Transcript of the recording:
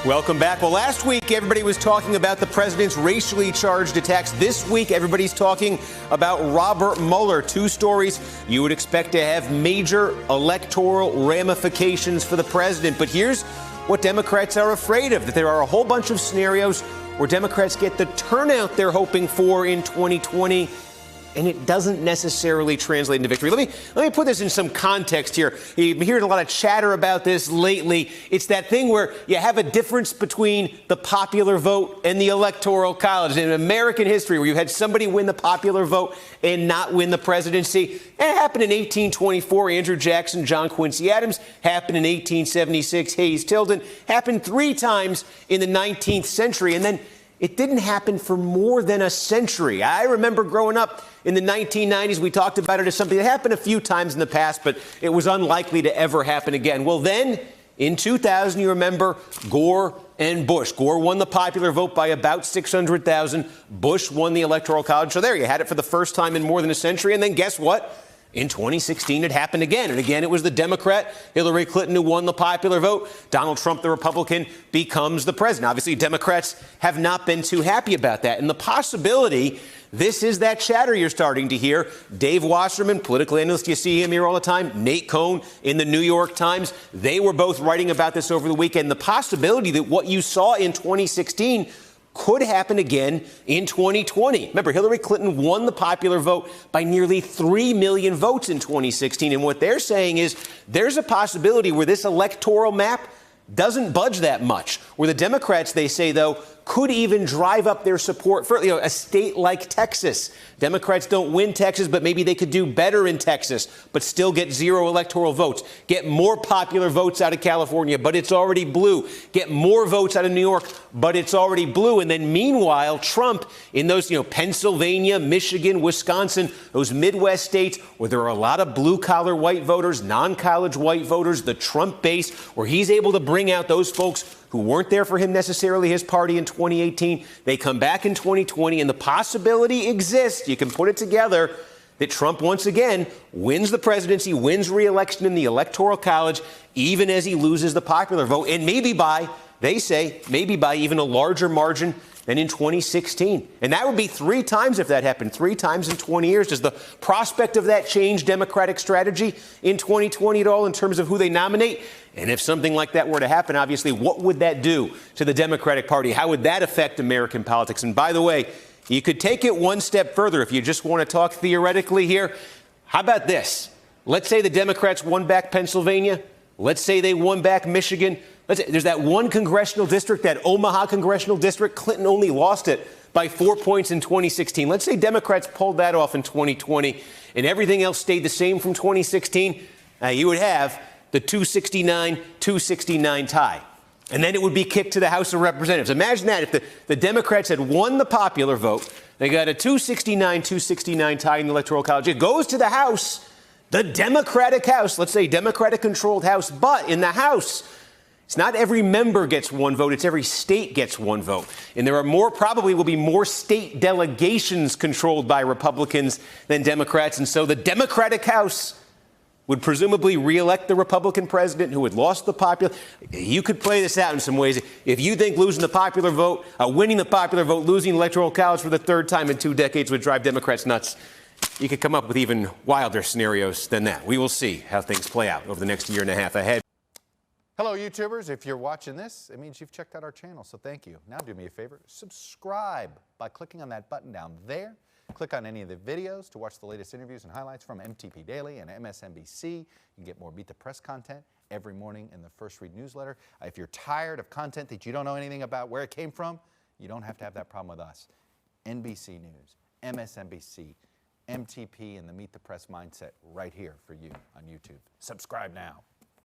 Welcome back. Well, last week, everybody was talking about the president's racially charged attacks. This week, everybody's talking about Robert Mueller. Two stories you would expect to have major electoral ramifications for the president. But here's what Democrats are afraid of, that there are a whole bunch of scenarios where Democrats get the turnout they're hoping for in 2020, and it doesn't necessarily translate into victory. Let me put this in some context here. You've been hearing a lot of chatter about this lately. It's that thing where you have a difference between the popular vote and the electoral college. In American history, where you had somebody win the popular vote and not win the presidency. And it happened in 1824, Andrew Jackson, John Quincy Adams. Happened in 1876, Hayes Tilden. Happened 3 times in the 19th century. And then it didn't happen for more than a century. I remember growing up in the 1990s, we talked about it as something that happened a few times in the past, but it was unlikely to ever happen again. Well, then, in 2000, you remember Gore and Bush. Gore won the popular vote by about 600,000. Bush won the Electoral College. So there, you had it for the first time in more than a century. And then guess what? In 2016, it happened again. And again, it was the Democrat, Hillary Clinton, who won the popular vote. Donald Trump, the Republican, becomes the president. Obviously, Democrats have not been too happy about that. And the possibility, this is that chatter you're starting to hear. Dave Wasserman, political analyst, you see him here all the time. Nate Cohn in the New York Times. They were both writing about this over the weekend. The possibility that what you saw in 2016 could happen again in 2020. Remember, Hillary Clinton won the popular vote by nearly 3 million votes in 2016. And what they're saying is there's a possibility where this electoral map doesn't budge that much, where the Democrats, they say, though, could even drive up their support for a state like Texas. Democrats don't win Texas, but maybe they could do better in Texas, but still get 0 electoral votes. Get more popular votes out of California, but it's already blue. Get more votes out of New York, but it's already blue. And then meanwhile, Trump in those, Pennsylvania, Michigan, Wisconsin, those Midwest states where there are a lot of blue-collar white voters, non-college white voters, the Trump base, where he's able to bring out those folks who weren't there for him necessarily, his party in 2018. They come back in 2020, and the possibility exists, you can put it together, that Trump once again wins the presidency, wins re-election in the Electoral College, even as he loses the popular vote, and maybe by even a larger margin than in 2016. And that would be 3 times if that happened, 3 times in 20 years. Does the prospect of that change Democratic strategy in 2020 at all in terms of who they nominate? And if something like that were to happen, obviously, what would that do to the Democratic Party? How would that affect American politics? And by the way, you could take it one step further if you just want to talk theoretically here. How about this? Let's say the Democrats won back Pennsylvania. Let's say they won back Michigan. There's that one congressional district, that Omaha congressional district. Clinton only lost it by 4 points in 2016. Let's say Democrats pulled that off in 2020 and everything else stayed the same from 2016. You would have the 269-269 tie. And then it would be kicked to the House of Representatives. Imagine that if the Democrats had won the popular vote. They got a 269-269 tie in the Electoral College. It goes to the House, the Democratic House, let's say Democratic-controlled House. But in the House, it's not every member gets 1 vote. It's every state gets 1 vote. And there are probably will be more state delegations controlled by Republicans than Democrats. And so the Democratic House would presumably reelect the Republican president who had lost the popular. You could play this out in some ways. If you think losing the popular vote, winning the popular vote, losing the Electoral College for the 3rd time in 2 decades would drive Democrats nuts, you could come up with even wilder scenarios than that. We will see how things play out over the next year and a half ahead. Hello, YouTubers. If you're watching this, it means you've checked out our channel, so thank you. Now do me a favor, subscribe by clicking on that button down there. Click on any of the videos to watch the latest interviews and highlights from MTP Daily and MSNBC. You can get more Beat the Press content every morning in the First Read newsletter. If you're tired of content that you don't know anything about where it came from, you don't have to have that problem with us. NBC News, MSNBC, MTP, and the Meet the Press mindset right here for you on YouTube. Subscribe now.